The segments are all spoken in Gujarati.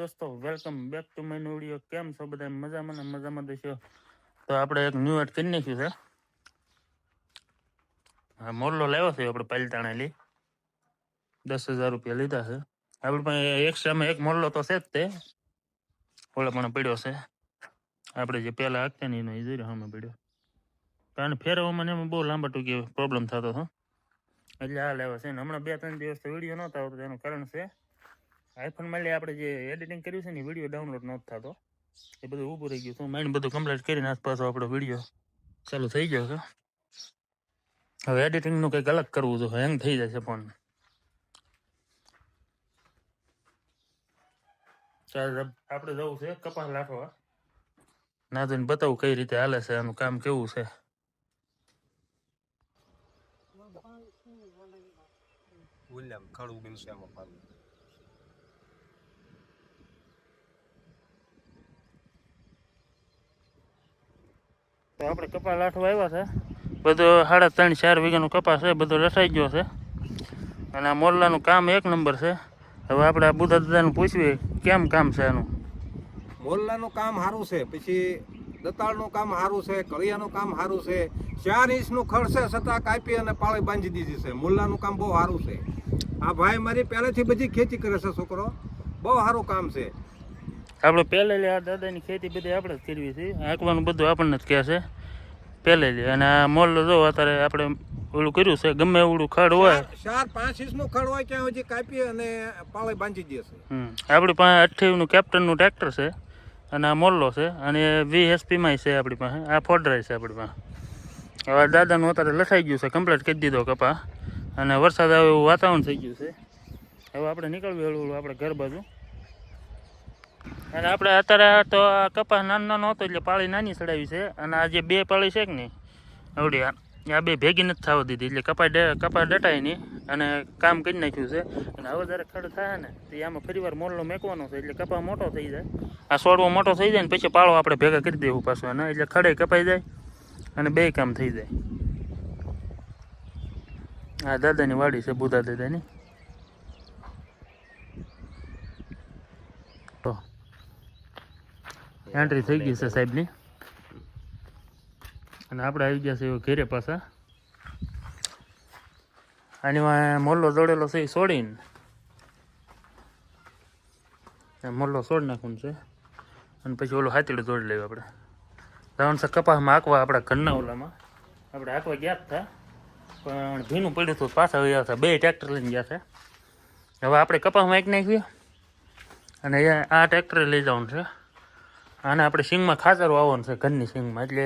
દોસ્તો welcome back to my new video. કેમ છો બધા? મજામાં ને મજામાં દેશો। તો આપણે એક ન્યૂ એડ કરી નાખ્યું છે। હા, મોરલો લાવ્યો છે આપણે પાલતાણાલી 10,000 રૂપિયા લીધા છે આપણે પાસે। એક્સ્ટ્રામાં એક મોરલો તો છે જ, તે ઓલા પણ પડ્યો છે આપણે જે પહેલા હાંકતા ને એનો એ જોઈ સામે પડ્યો, કારણ ફેરવવામાં એમાં બહુ લાંબા ટૂંકી પ્રોબ્લેમ થતો હતો, એટલે આ લેવા છે ને હમણાં 2-3 દિવસ તો વિડીયો નહોતા આવતો, એનું કારણ છે આઈફોનમાં આપણે જે એડિટિંગ કર્યું છે ને વિડીયો ડાઉનલોડ નહોતો થતો, એ બધું ઊભું રહી ગયું હતું। માઇન્ડ બધું કમ્પ્લીટ કરીને આસપાસ આપણો વિડીયો ચાલુ થઈ ગયો છે। હવે એડિટિંગનું કંઈક અલગ કરવું તો હેંગ થઈ જશે ફોન। આપણે જવું છે કપાસ લાખવા, ના જોઈને બતાવું કઈ રીતે હાલે છે, આનું કામ કેવું છે। તો આપણે કપાસ લાઠવા આવ્યા છે, બધો 3.5-4 વીઘાનો કપાસ છે, બધો લસાઈ ગયો છે અને આ મોરલાનું કામ એક નંબર છે। હવે આપણે આ બુધા દાદાને પૂછીએ કેમ કામ છે આનું। મોરલાનું કામ સારું છે, પછી દતાળનું કામ સારું છે, કળિયાનું કામ સારું છે, 4 ઇંચનું ખડ છે છતાં કાપી અને પાળી બાંધી દીધી છે। મોરલાનું કામ બહુ સારું છે। આ ભાઈ મારી પહેલેથી બધી ખેતી કરે છે, છોકરો બહુ સારું કામ છે। આપણે પહેલેથી આ દાદાની ખેતી બધી આપણે જ કરવી છે, આંકવાનું બધું આપણને જ કહે છે પહેલેથી। અને આ મોરલો જો અત્યારે આપણે ઓલું કર્યું છે, ગમે એવડું ખડ હોય 4-5 ઇંચનું ખડ હોય ત્યાં સુધી કાપી અને પાળી બાંધી દે છે। આપણી પાસે 28નું કેપ્ટનનું ટ્રેક્ટર છે અને આ મોરલો છે, અને 20 HP છે આપણી પાસે। આ ફોડરાય છે આપણી પાસે। હવે દાદાનું અત્યારે લસાઈ ગયું છે, કમ્પ્લીટ કરી દીધો કપા, અને વરસાદ આવે એવું વાતાવરણ થઈ ગયું છે। હવે આપણે નીકળવું હળવું આપણે ઘર બાજુ। અને આપણે અત્યારે તો આ કપાસ નાનો હતો એટલે પાળી નાની ચડાવી છે, અને આ જે 2 પાળી છે કે નહીં આવડી, આ 2 ભેગી નથી થવા દીધી, એટલે કપાસ ડટાય નહીં અને કામ કરી નાખ્યું છે। અને હવે જ્યારે ખડ થાય ને તો આમાં ફરીવાર મોરલો મેકવાનો છે, એટલે કપાસ મોટો થઈ જાય, આ છોડવો મોટો થઈ જાય ને પછી પાળો આપણે ભેગા કરી દેવું પાછું, અને એટલે ખડે કપાઈ જાય અને 2 કામ થઈ જાય। આ દાદાની વાડી છે, બુધા દાદાની। તો એન્ટ્રી થઈ ગઈ છે સાહેબની, અને આપણે આવી ગયા છે ઘેરે પાછા। આની મોરલો દોડેલો છે એ છોડીને મોરલો છોડ નાખવાનું છે, અને પછી ઓલું હાથીડું દોડી લેવું આપણે। જવાનું છે કપાસમાં હાંકવા, આપણા ઘરના ઓલામાં આપણે હાંકવા ગયા જ હતા, પણ ભીનું પડ્યું હતું, પાછા ગયા હતા, 2 ટ્રેક્ટર લઈને ગયા છે। હવે આપણે કપાસમાં હાંકી નાખીએ અને આ ટ્રેક્ટરે લઈ જવાનું છે, આને આપણે સિંગમાં ખાતર વાવવાનું છે ઘરની સિંગમાં, એટલે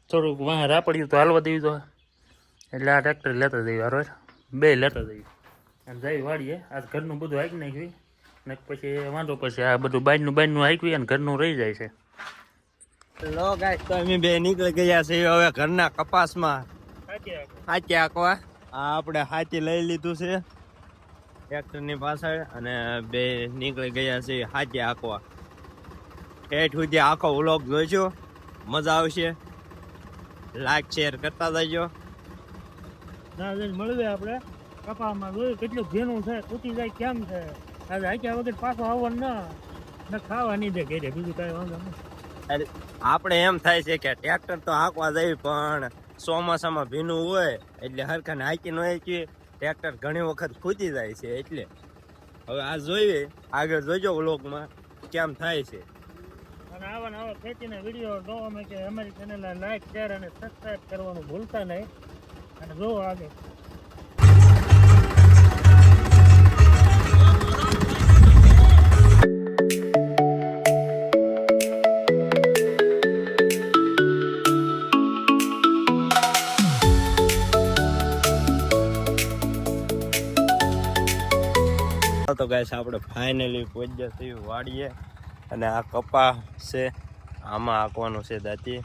થોડુંક વાહ રાપડ્યું તો હાલવા દેવી તો, એટલે આ ટ્રેક્ટર લેતા જઈએ, હારો 2 લેતા જઈએ અને જઈ વાળીએ। આ ઘરનું બધું હાંકી નાખ્યું ને પછી વાંધો પછી આ બધું બાયનું હાંકવી અને ઘરનું રહી જાય છે। લો ગાઈસ, તો અમે 2 નીકળી ગયા છે હવે ઘરના કપાસમાં હાથી હાંકવા। આ આપણે હાથી લઈ લીધું છે ટ્રેક્ટરની પાછળ, અને 2 નીકળી ગયા છે હાથી હાંકવા। ઠેઠ સુધી આખો વ્લોગ જોઈજો, મજા આવશે, લાઈક શેર કરતા જજો। મળીએ આપણે કપાસમાં, જોયું કેટલું ભીનું છે, તૂટી જાય કેમ છે, આજે હાંક્યા વગર પાછો આવવાનું ના ખાવા નહીં દે ઘેરે, બીજું કાંઈ વાંધો નહીં। આપણે એમ થાય છે કે ટ્રેક્ટર તો હાંકવા જાય, પણ ચોમાસામાં ભીનું હોય એટલે હરખાને હાંકી ન હાંકીએ, ટ્રેક્ટર ઘણી વખત ખૂટી જાય છે। એટલે હવે આ જોઈએ, આગળ જોજો વ્લોગમાં કેમ થાય છે। અને આવા ખેતીના વિડીયો જોવા કે અમારી ચેનલને લાઈક શેર અને સબસ્ક્રાઈબ કરવાનું ભૂલતા નહીં, અને જોવો આગળ। તો ગાઈસ આપણે ફાઇનલી પહોંચ્યા છીએ વાડીએ, અને આ કપા છે, આમાં હાંકવાનું છે દાંતી।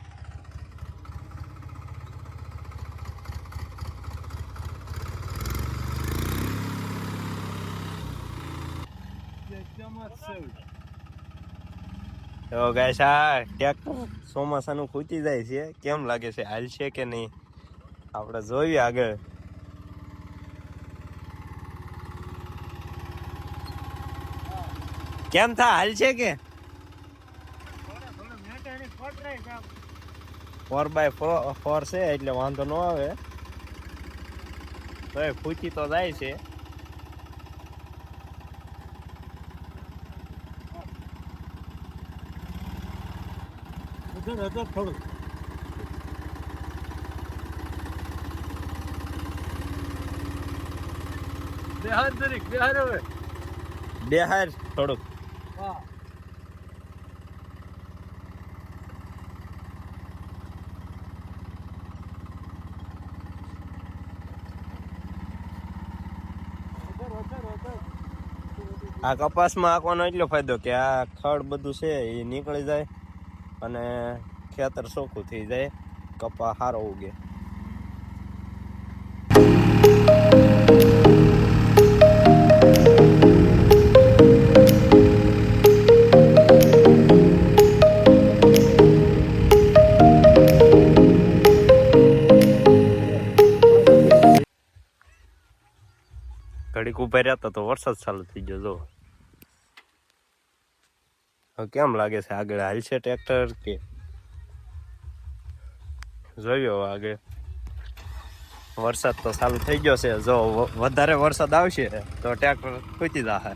તો ગાઈસ આ ટ્રેક્ટર ચોમાસાનું ખૂટી જાય છે, કેમ લાગે છે, હાલશે કે નહીં આપણે જોઈએ આગળ। કેમ થા હાલ છે કે 4x4 છે એટલે વાંધો ન આવે તો ખૂચી તો જાય છે બેહાર થોડુંક આ કપાસમાં આંકવાનો એટલો ફાયદો કે આ ખડ બધું છે એ નીકળી જાય અને ખેતર ચોખ્ખું થઈ જાય કપા સારો ઉગે ઘડીક ઉભા રહેતા તો વરસાદ ચાલુ થઈ ગયો જો હવે કેમ લાગે છે આગળ હાલશે ટ્રેક્ટર કે જોયો આગળ વરસાદ તો ચાલુ થઈ ગયો છે જો વધારે વરસાદ આવશે તો ટ્રેક્ટર ખૂચી જશે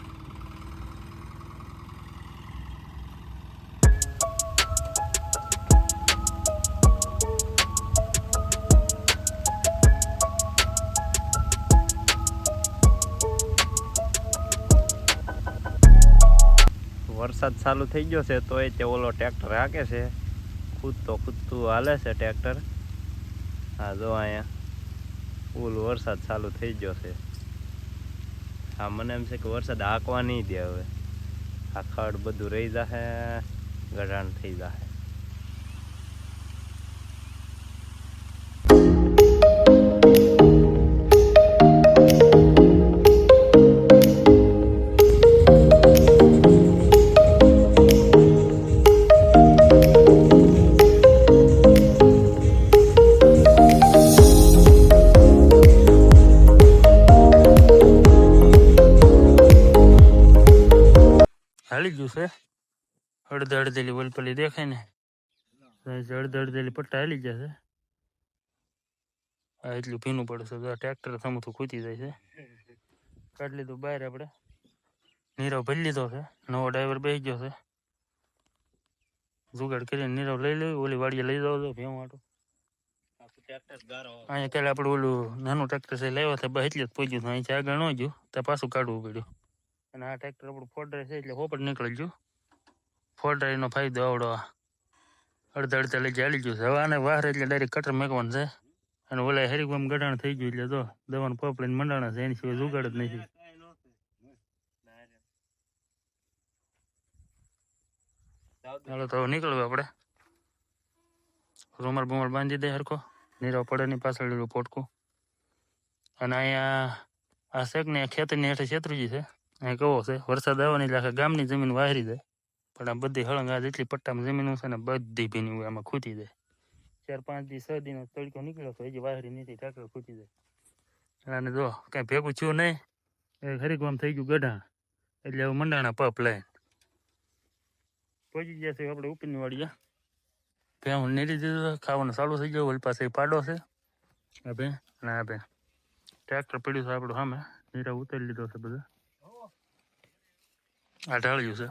વરસાદ ચાલુ થઈ ગયો છે તો તે ઓલો ટ્રેક્ટર હાકે છે ખૂદતું હાલે છે ટ્રેક્ટર હા જો અહીંયા ફૂલ વરસાદ ચાલુ થઈ ગયો છે હા મને એમ છે કે વરસાદ હાંકવા નહીં દે હવે આ ખડ બધું રહી જશે ગઢાણ થઈ જશે હાલી ગયું છે અડધેલી વલપલી દેખાય ને અડધેલી પટ્ટા હાલી જશે આ એટલું ભીનું પડશે તો ટ્રેક્ટર થમું ખૂતી જાય છે કાઢી લીધું બહાર આપણે નીરવ ભરી લીધો છે નવો ડ્રાઈવર બેસી ગયો છે જુગાડ કરીને નીરવ લઈ લેવું ઓલી વાડીએ લઈ જાવ તો ભેવું આટું અહીંયા કાલે આપણે ઓલું નાનું ટ્રેક્ટર છે લાવ્યો છે બસ એટલે જ પહોંચ્યું અહીંથી આગળ ન ગયું તો પાછું કાઢવું પડ્યું અને આ ટ્રેક્ટર આપણું ફોડરાય છે એટલે હોપટ નીકળી ગયું ફોડરાયનો ફાયદો આવડો અડધા લઈ ચાલી ગયું છે હવે આને વાહર એટલે ડાયરેક્ટ કટર મેકવાનું છે અને ઓલા હેરીકવામ ગઢાણ થઈ ગયું એટલે તો દવાનું પપ લઈને મંડાણા છે એની સિવાય જુગાડ જ નથી ચાલો તો નીકળવું આપણે રૂમાલ બુમાલ બાંધી દે હરખો નીરવ પડે ની પાછળ લીધું પોટકું અને અહીંયા આ શેક ને ખેતરની હેઠે છેતરીજી છે અહીં કેવો છે વરસાદ આવે ને એટલે આખા ગામની જમીન વાહરી જાય પણ આ બધી હળંગ આ જેટલી પટ્ટામાં જમીન છે ને બધી ભીની હોય આમાં ખૂટી જાય 4-5 દી 6 દીનો તડકો નીકળ્યો તો હજી વાહરી નથી ટાંકર ખૂટી જાય અને જો કાંઈ ભેગું થયું નહીં એ હરીકવામ થઈ ગયું ગઢાણ એટલે હવે મંડાણા પપ લઈને પહોંચી ગયા છે આપણે ઉપરની વાડીએ ભેહું નીરી દીધું ખાવાનું ચાલુ થઈ ગયું ઓલી પાસે પાડો છે આ ભે અને આ ભે ટ્રેક્ટર પડ્યું છે આપણું સામે નીરા ઉતારી લીધો છે બધા આ ઢાળ્યું છે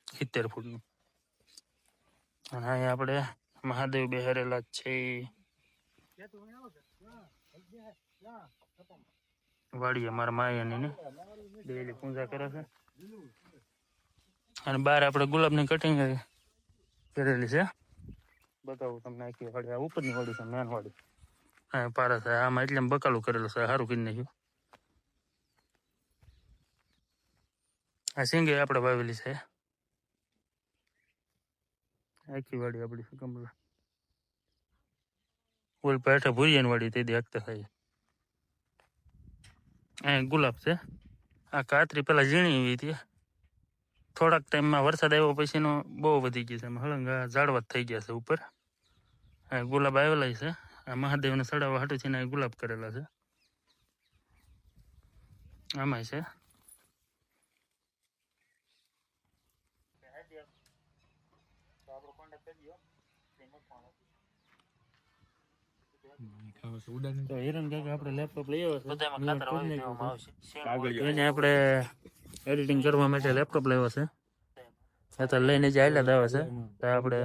70 ફૂટનું અને અહીંયા આપણે મહાદેવ બેહારેલા છે વાડીએ મારા માયાની ને ડેલી પૂજા કરે છે અને બહાર આપણે ગુલાબની કટિંગ કરેલી છે બતાવું તમને આખી વાડી આ ઉપરની વાડી છે મેન વાડી હા પારા છે આમાં એટલે બકાલું કરેલું છે સારું કરી નાખ્યું આ સિંગે આપણે વાવેલી છે આખી વાડી આપણી છે કમ્પ્લીટ ઓલ પેઠે ભૂરિયાની વાડી તે દી હકતા થાય અહીંયા ગુલાબ છે આ કાતરી પેલા ઝીણી એવી હતી થોડાક ટાઈમમાં વરસાદ આવ્યો પછીનો બહુ વધી ગયું છે એમાં હળંગા ઝાડવા થઈ ગયા છે ઉપર અહીંયા ગુલાબ આવેલા છે આ મહાદેવને ચડાવવા હાટું છે ને ગુલાબ કરેલા છે આમાં છે તો આપણો કોન્ટેક્ટ કરી દો તો હિરણ કાકા આપણે લેપટોપ લઈ આવ્યો છે એને આપણે એડિટિંગ કરવા માટે લેપટોપ લેવો છે અત્યારે લઈને જ આવેલા જ આવે છે તો આપણે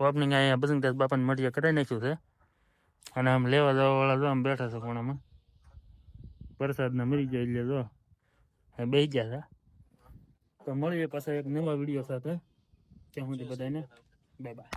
ઓપનિંગ અહીંયા બસંગદાસ બાપાને મળીએ કરાવી નાખ્યું છે અને આમ લેવા જવા વાળા જો આમ બેઠા છે કોણામાં પ્રસાદના મરી જાય એટલે જો બેસી ગયા છે તો મળીએ પાછા એક નવા વિડીયો સાથે ત્યાં સુધી બધાને બાય બાય